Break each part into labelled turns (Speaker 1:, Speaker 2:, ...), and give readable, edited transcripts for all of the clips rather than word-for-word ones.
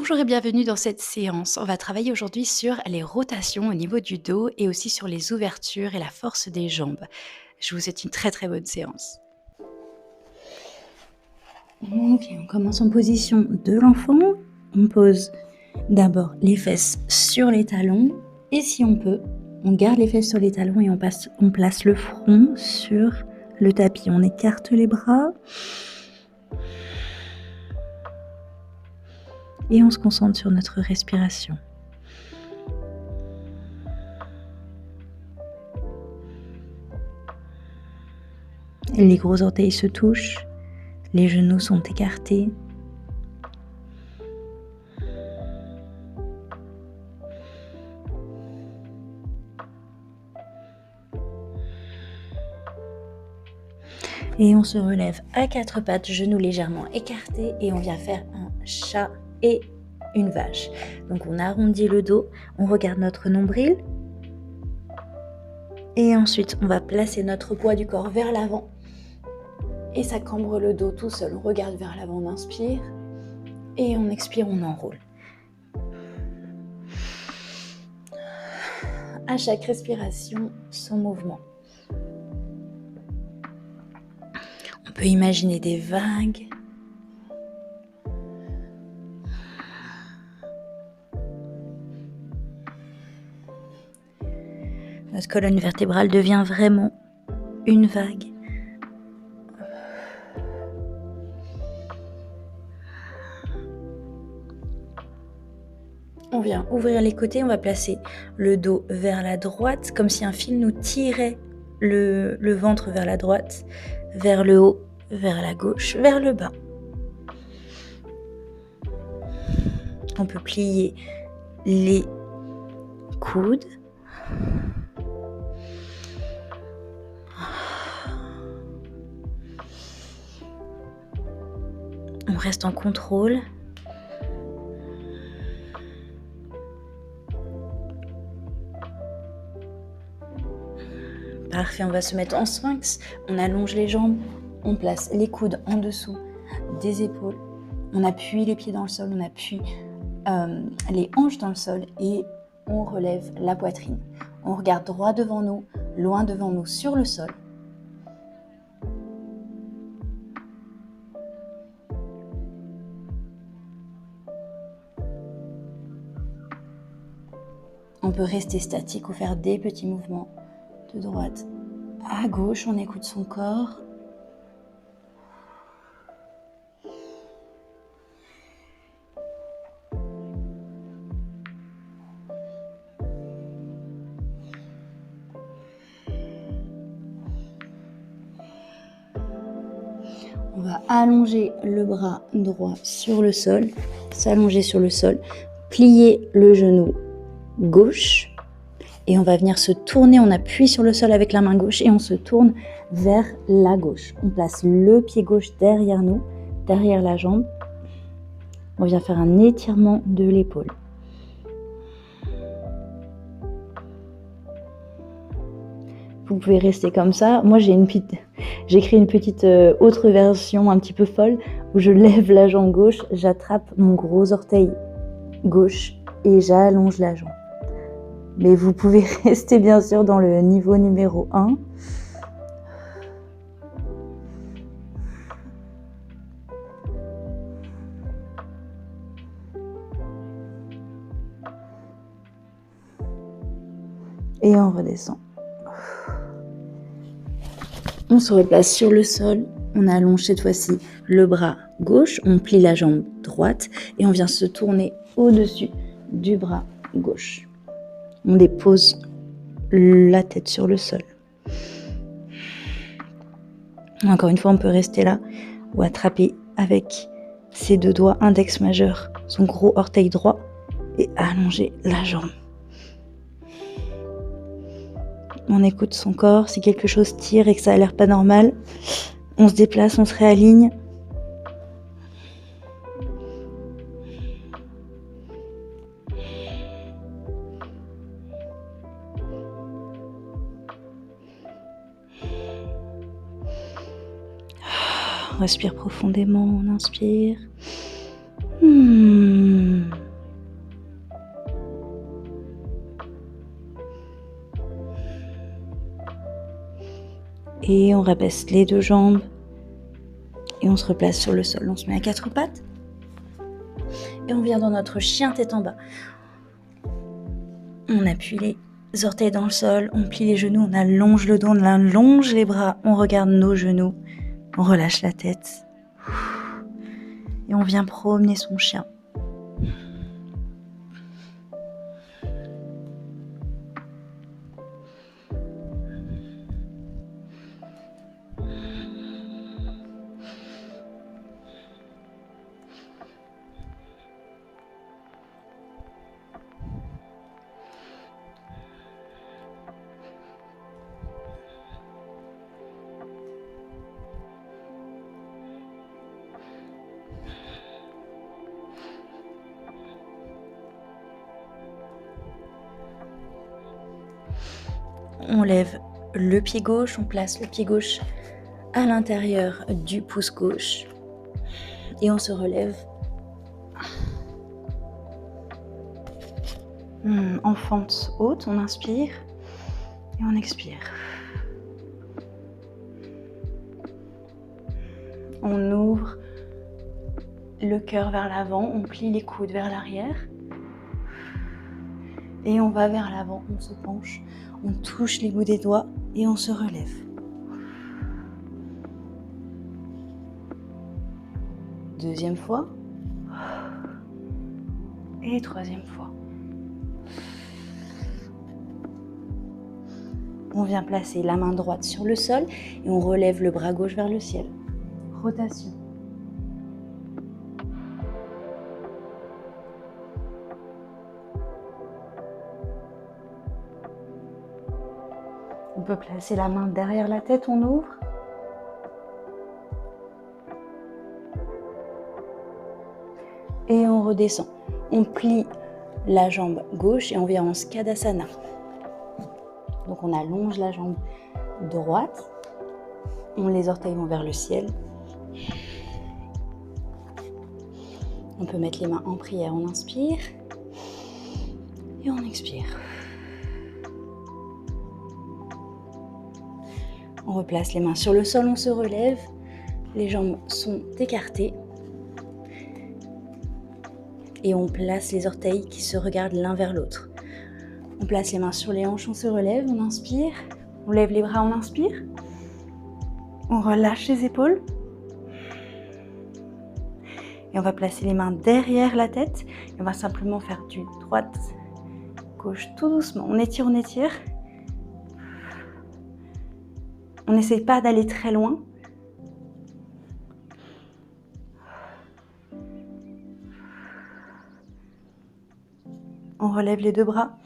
Speaker 1: Bonjour et bienvenue dans cette séance. On va travailler aujourd'hui sur les rotations au niveau du dos et aussi sur les ouvertures et la force des jambes. Je vous souhaite une très bonne séance. Ok, on commence en position de l'enfant. On pose d'abord les fesses sur les talons et si on peut, on garde les fesses sur les talons et on place le front sur le tapis. On écarte les bras. Et on se concentre sur notre respiration. Les gros orteils se touchent, les genoux sont écartés. Et on se relève à quatre pattes, genoux légèrement écartés et on vient faire un chat et une vache. Donc on arrondit le dos, on regarde notre nombril et ensuite on va placer notre poids du corps vers l'avant et ça cambre le dos tout seul. On regarde vers l'avant, on inspire et on expire, on enroule. À chaque respiration, son mouvement. On peut imaginer des vagues. Notre colonne vertébrale devient vraiment une vague. On vient ouvrir les côtés, on va placer le dos vers la droite, comme si un fil nous tirait le ventre vers la droite, vers le haut, vers la gauche, vers le bas. On peut plier les coudes. On reste en contrôle. Parfait, on va se mettre en sphinx. On allonge les jambes, on place les coudes en dessous des épaules. On appuie les pieds dans le sol, on appuie les hanches dans le sol et on relève la poitrine. On regarde droit devant nous, loin devant nous sur le sol. On peut rester statique ou faire des petits mouvements de droite à gauche. On écoute son corps. On va allonger le bras droit sur le sol, s'allonger sur le sol, plier le genou gauche et on va venir se tourner, on appuie sur le sol avec la main gauche et on se tourne vers la gauche. On place le pied gauche derrière nous, derrière la jambe. On vient faire un étirement de l'épaule. Vous pouvez rester comme ça. Moi, j'ai écrit une petite autre version un petit peu folle où je lève la jambe gauche, j'attrape mon gros orteil gauche et j'allonge la jambe. Mais vous pouvez rester bien sûr dans le niveau numéro 1. Et on redescend. On se replace sur le sol, on allonge cette fois-ci le bras gauche, on plie la jambe droite et on vient se tourner au-dessus du bras gauche. On dépose la tête sur le sol. Encore une fois, on peut rester là ou attraper avec ses deux doigts index majeur son gros orteil droit et allonger la jambe. On écoute son corps, si quelque chose tire et que ça a l'air pas normal, on se déplace, on se réaligne. On respire profondément, on inspire. Et on rabaisse les deux jambes. Et on se replace sur le sol. On se met à quatre pattes. Et on vient dans notre chien tête en bas. On appuie les orteils dans le sol, on plie les genoux, on allonge le dos, on allonge les bras, on regarde nos genoux, on relâche la tête. Et on vient promener son chien. On lève le pied gauche, on place le pied gauche à l'intérieur du pouce gauche et on se relève en fente haute. On inspire et on expire. On ouvre le cœur vers l'avant, on plie les coudes vers l'arrière et on va vers l'avant, on se penche. On touche les bouts des doigts et on se relève. Deuxième fois. Et troisième fois. On vient placer la main droite sur le sol et on relève le bras gauche vers le ciel. Rotation. On peut placer la main derrière la tête, on ouvre. Et on redescend. On plie la jambe gauche et on vient en Skadasana. Donc on allonge la jambe droite. Les orteils vont vers le ciel. On peut mettre les mains en prière, on inspire. Et on expire. On replace les mains sur le sol, on se relève. Les jambes sont écartées. Et on place les orteils qui se regardent l'un vers l'autre. On place les mains sur les hanches, on se relève, on inspire. On lève les bras, on inspire. On relâche les épaules. Et on va placer les mains derrière la tête. Et on va simplement faire du droite, gauche, tout doucement. On étire, on étire. On n'essaye pas d'aller très loin. On relève les deux bras.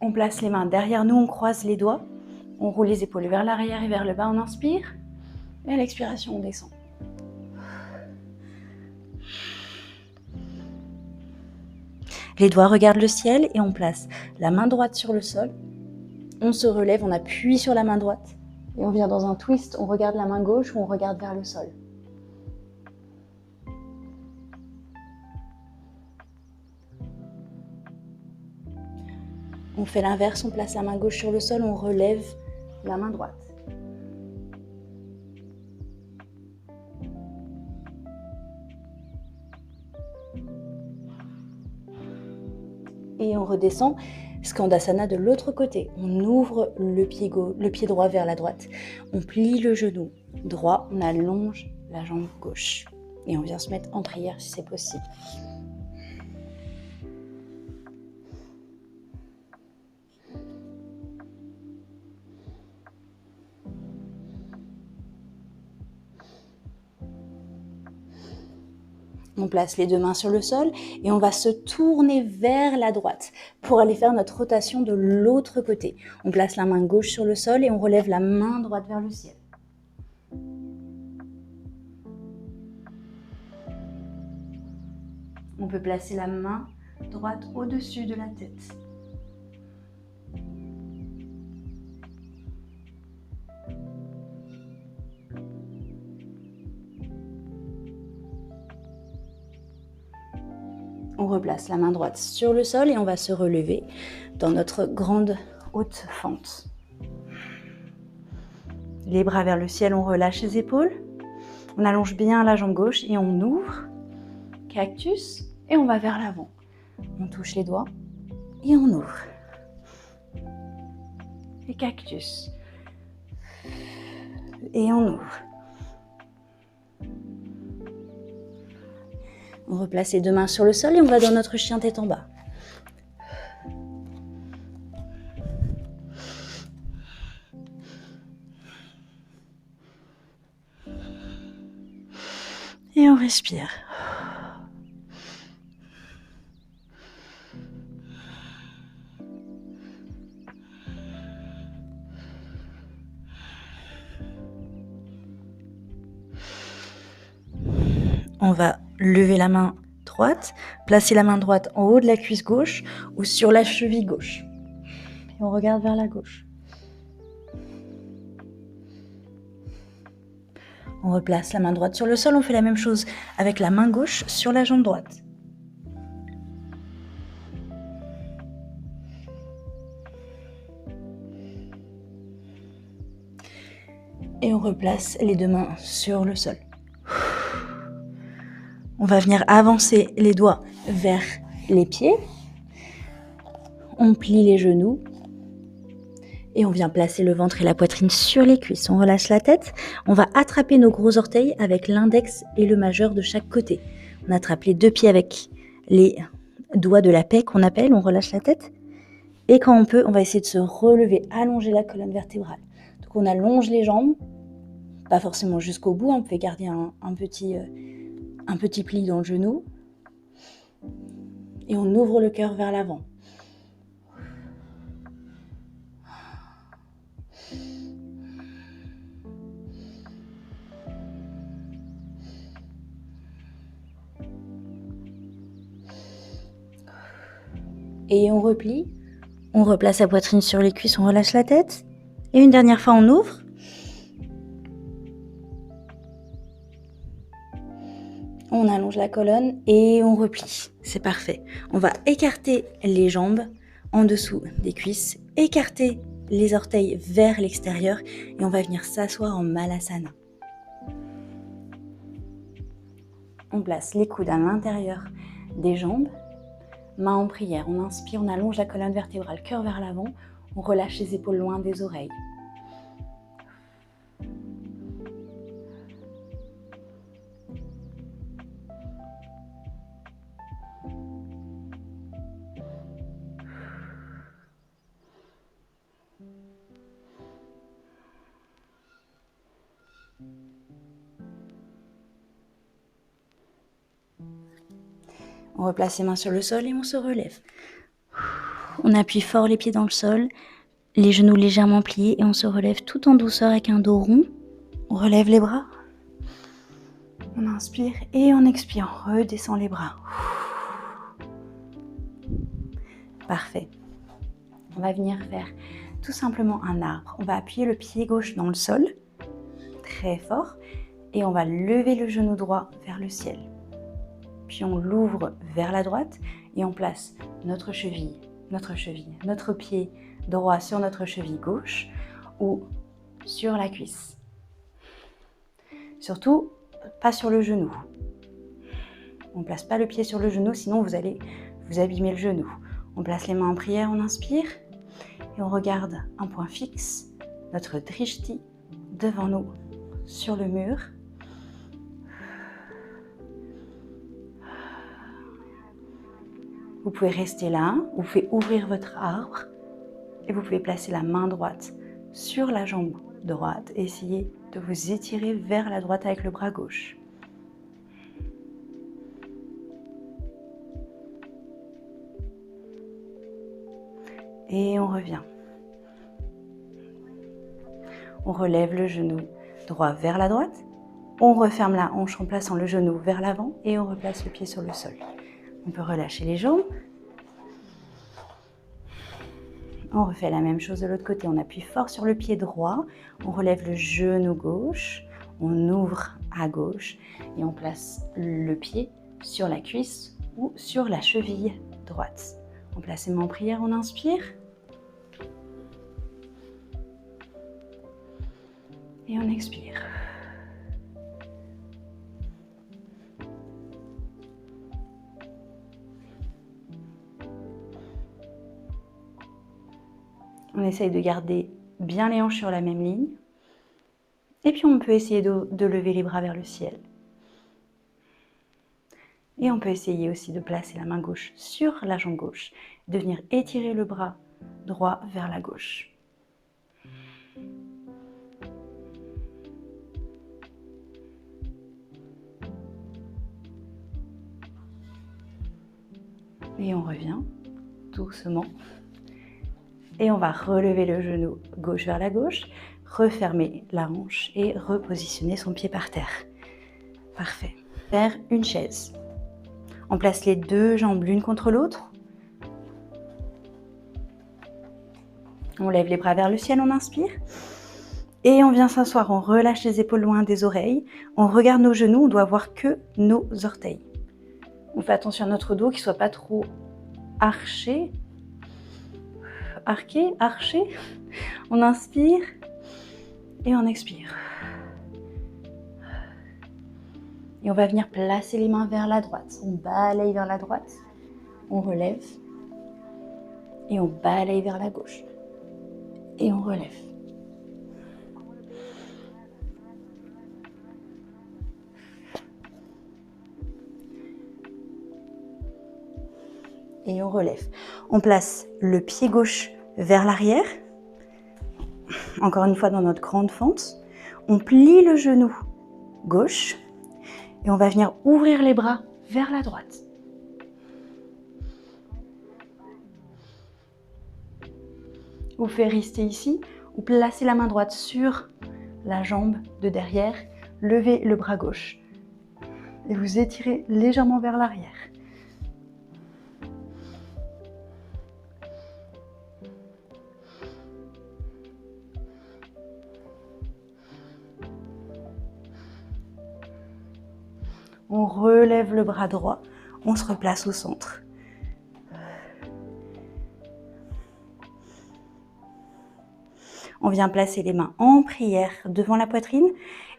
Speaker 1: On place les mains derrière nous, on croise les doigts. On roule les épaules vers l'arrière et vers le bas, on inspire. Et à l'expiration, on descend. Les doigts regardent le ciel et on place la main droite sur le sol. On se relève, on appuie sur la main droite. Et on vient dans un twist, on regarde la main gauche ou on regarde vers le sol. On fait l'inverse, on place la main gauche sur le sol, on relève la main droite. Et on redescend, Skandasana de l'autre côté. On ouvre le pied droit vers la droite. On plie le genou droit, on allonge la jambe gauche. Et on vient se mettre en prière si c'est possible. On place les deux mains sur le sol et on va se tourner vers la droite pour aller faire notre rotation de l'autre côté. On place la main gauche sur le sol et on relève la main droite vers le ciel. On peut placer la main droite au-dessus de la tête. On replace la main droite sur le sol et on va se relever dans notre grande haute fente. les bras vers le ciel, on relâche les épaules. On allonge bien la jambe gauche et on ouvre. Cactus et on va vers l'avant. On touche les doigts et on ouvre. Et cactus. Et on ouvre. On replace les deux mains sur le sol et on va dans notre chien tête en bas. Et on respire. On va lever la main droite, placer la main droite en haut de la cuisse gauche ou sur la cheville gauche. Et on regarde vers la gauche. On replace la main droite sur le sol, on fait la même chose avec la main gauche sur la jambe droite. Et on replace les deux mains sur le sol. On va venir avancer les doigts vers les pieds. On plie les genoux. Et on vient placer le ventre et la poitrine sur les cuisses. On relâche la tête. On va attraper nos gros orteils avec l'index et le majeur de chaque côté. On attrape les deux pieds avec les doigts de la paix qu'on appelle. On relâche la tête. Et quand on peut, on va essayer de se relever, allonger la colonne vertébrale. Donc on allonge les jambes. Pas forcément jusqu'au bout. On peut garder un petit pli dans le genou. Et on ouvre le cœur vers l'avant. Et on replie, on replace la poitrine sur les cuisses, on relâche la tête. Et une dernière fois, on ouvre. On allonge la colonne et on replie. C'est parfait. On va écarter les jambes en dessous des cuisses, écarter les orteils vers l'extérieur et on va venir s'asseoir en Malasana. On place les coudes à l'intérieur des jambes. Main en prière, on inspire, on allonge la colonne vertébrale, cœur vers l'avant, on relâche les épaules loin des oreilles. On replace les mains sur le sol et on se relève. On appuie fort les pieds dans le sol, les genoux légèrement pliés et on se relève tout en douceur avec un dos rond. On relève les bras. On inspire et on expire, on redescend les bras. Parfait. On va venir faire tout simplement un arbre. On va appuyer le pied gauche dans le sol, très fort, et on va lever le genou droit vers le ciel. Puis on l'ouvre vers la droite et on place notre pied droit sur notre cheville gauche ou sur la cuisse. Surtout, pas sur le genou. On ne place pas le pied sur le genou, sinon vous allez vous abîmer le genou. On place les mains en prière, on inspire et on regarde un point fixe, notre drishti, devant nous, sur le mur. Vous pouvez rester là, vous pouvez ouvrir votre arbre et vous pouvez placer la main droite sur la jambe droite et essayer de vous étirer vers la droite avec le bras gauche. Et on revient. On relève le genou droit vers la droite. On referme la hanche en plaçant le genou vers l'avant et on replace le pied sur le sol. On peut relâcher les jambes. On refait la même chose de l'autre côté. On appuie fort sur le pied droit. On relève le genou gauche. On ouvre à gauche et on place le pied sur la cuisse ou sur la cheville droite. On place les mains en prière, on inspire. Et on expire. On essaye de garder bien les hanches sur la même ligne. Et puis on peut essayer de lever les bras vers le ciel. Et on peut essayer aussi de placer la main gauche sur la jambe gauche, de venir étirer le bras droit vers la gauche. Et on revient doucement. Et on va relever le genou gauche vers la gauche, refermer la hanche et repositionner son pied par terre. Parfait. Faire une chaise. On place les deux jambes l'une contre l'autre. On lève les bras vers le ciel, on inspire. Et on vient s'asseoir, on relâche les épaules loin des oreilles. On regarde nos genoux, on doit voir que nos orteils. On fait attention à notre dos, qu'il ne soit pas trop arché. Arché. On inspire et on expire. Et on va venir placer les mains vers la droite. On balaye vers la droite, on relève. Et on balaye vers la gauche. Et on relève. Et on relève. On place le pied gauche vers l'arrière. Encore une fois dans notre grande fente. On plie le genou gauche. Et on va venir ouvrir les bras vers la droite. Vous pouvez rester ici ou placer la main droite sur la jambe de derrière. Levez le bras gauche. Et vous étirez légèrement vers l'arrière. On relève le bras droit, on se replace au centre. On vient placer les mains en prière devant la poitrine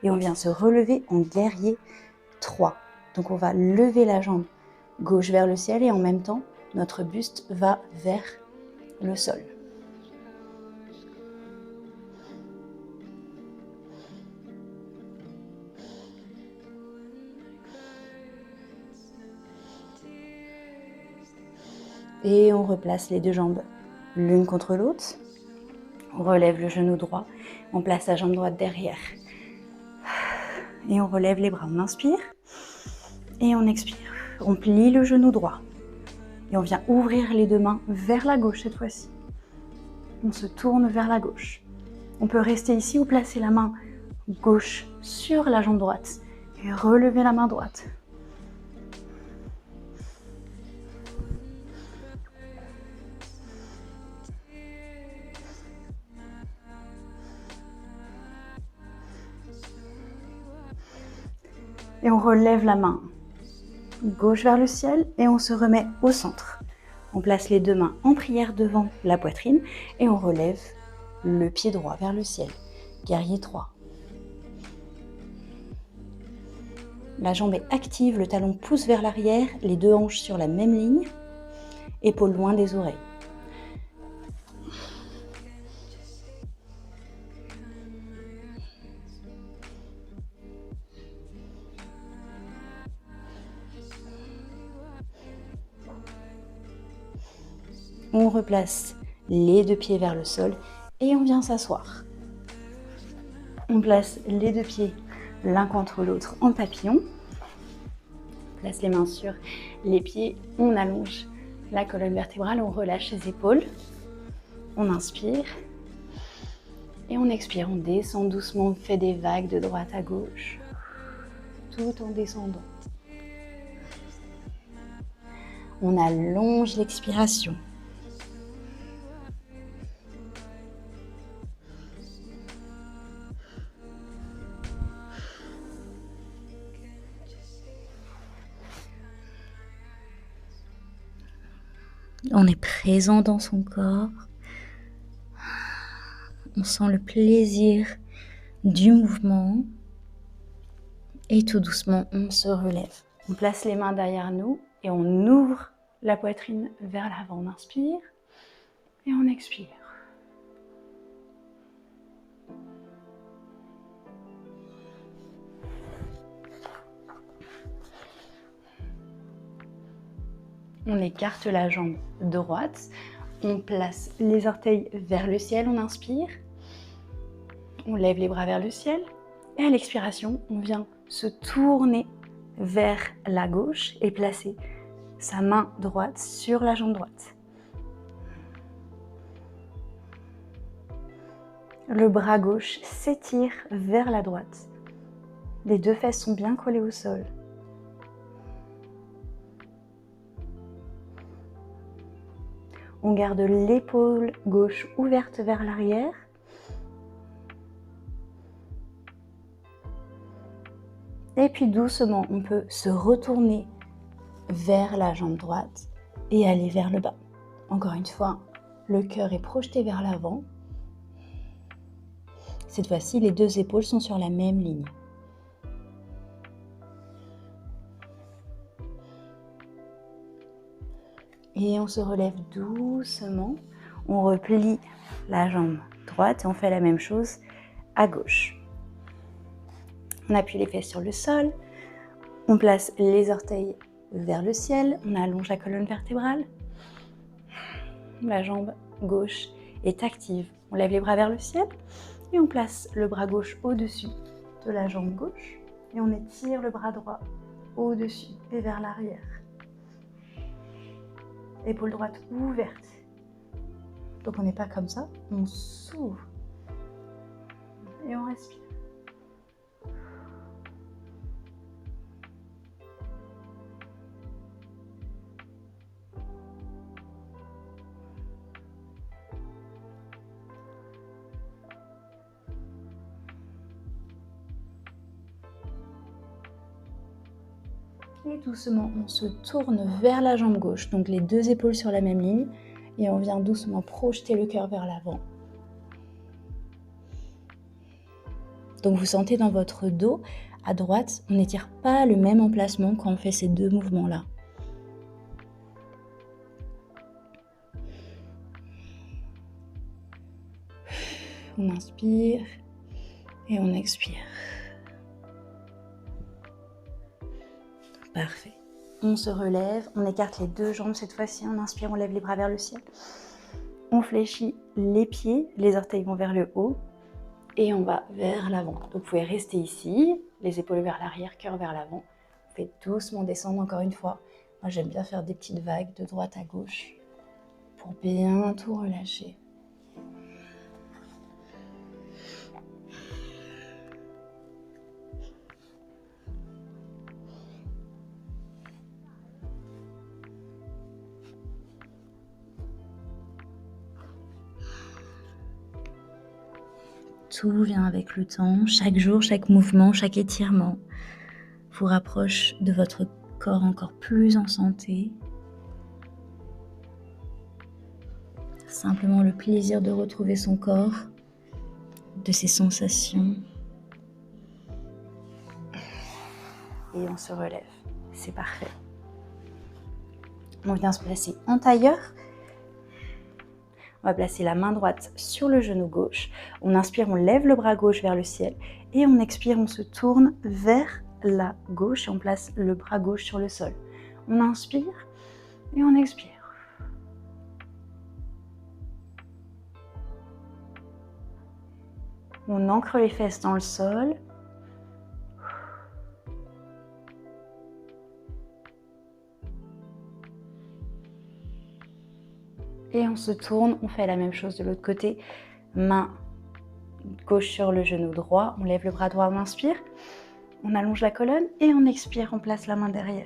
Speaker 1: et on vient se relever en guerrier 3. Donc on va lever la jambe gauche vers le ciel et en même temps, notre buste va vers le sol. Et on replace les deux jambes l'une contre l'autre. On relève le genou droit. On place la jambe droite derrière. Et on relève les bras. On inspire. Et on expire. On plie le genou droit. Et on vient ouvrir les deux mains vers la gauche cette fois-ci. On se tourne vers la gauche. On peut rester ici ou placer la main gauche sur la jambe droite. Et relever la main droite. Et on relève la main gauche vers le ciel et on se remet au centre. On place les deux mains en prière devant la poitrine et on relève le pied droit vers le ciel. Guerrier 3. La jambe est active, le talon pousse vers l'arrière, les deux hanches sur la même ligne, épaules loin des oreilles. On replace les deux pieds vers le sol et on vient s'asseoir. On place les deux pieds l'un contre l'autre en papillon. On place les mains sur les pieds, on allonge la colonne vertébrale, on relâche les épaules. On inspire et on expire. On descend doucement, on fait des vagues de droite à gauche, tout en descendant. On allonge l'expiration. On est présent dans son corps. On sent le plaisir du mouvement. Et tout doucement, on se relève. On place les mains derrière nous et on ouvre la poitrine vers l'avant. On inspire et on expire. On écarte la jambe droite. On place les orteils vers le ciel. On inspire. On lève les bras vers le ciel. Et à l'expiration, on vient se tourner vers la gauche et placer sa main droite sur la jambe droite. Le bras gauche s'étire vers la droite. Les deux fesses sont bien collées au sol. On garde l'épaule gauche ouverte vers l'arrière. Et puis doucement, on peut se retourner vers la jambe droite et aller vers le bas. Encore une fois, le cœur est projeté vers l'avant. Cette fois-ci, les deux épaules sont sur la même ligne. Et on se relève doucement. On replie la jambe droite et on fait la même chose à gauche. On appuie les fesses sur le sol. On place les orteils vers le ciel. On allonge la colonne vertébrale. La jambe gauche est active. On lève les bras vers le ciel et on place le bras gauche au-dessus de la jambe gauche et on étire le bras droit au-dessus et vers l'arrière. Épaule droite ouverte. Donc on n'est pas comme ça, on s'ouvre et on respire. Et doucement, on se tourne vers la jambe gauche, donc les deux épaules sur la même ligne, et on vient doucement projeter le cœur vers l'avant. Donc vous sentez dans votre dos, à droite, on n'étire pas le même emplacement quand on fait ces deux mouvements-là. On inspire et on expire. Parfait. On se relève, on écarte les deux jambes cette fois-ci. On inspire, on lève les bras vers le ciel. On fléchit les pieds, les orteils vont vers le haut et on va vers l'avant. Donc vous pouvez rester ici, les épaules vers l'arrière, cœur vers l'avant. Vous faites doucement descendre encore une fois. Moi j'aime bien faire des petites vagues de droite à gauche pour bien tout relâcher. Tout vient avec le temps, chaque jour, chaque mouvement, chaque étirement vous rapproche de votre corps encore plus en santé. Simplement le plaisir de retrouver son corps, de ses sensations. Et on se relève, c'est parfait. On vient se placer en tailleur. On va placer la main droite sur le genou gauche. On inspire, on lève le bras gauche vers le ciel. Et on expire, on se tourne vers la gauche et on place le bras gauche sur le sol. On inspire et on expire. On ancre les fesses dans le sol. Et on se tourne, on fait la même chose de l'autre côté. Main gauche sur le genou droit, on lève le bras droit, on inspire. On allonge la colonne et on expire, on place la main derrière.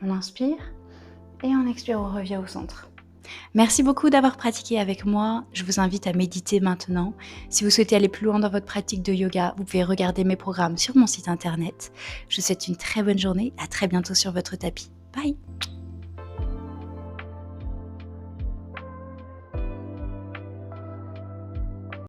Speaker 1: On inspire Et en expire, on revient au centre. Merci beaucoup d'avoir pratiqué avec moi. Je vous invite à méditer maintenant. Si vous souhaitez aller plus loin dans votre pratique de yoga, vous pouvez regarder mes programmes sur mon site internet. Je vous souhaite une très bonne journée. À très bientôt sur votre tapis. Bye!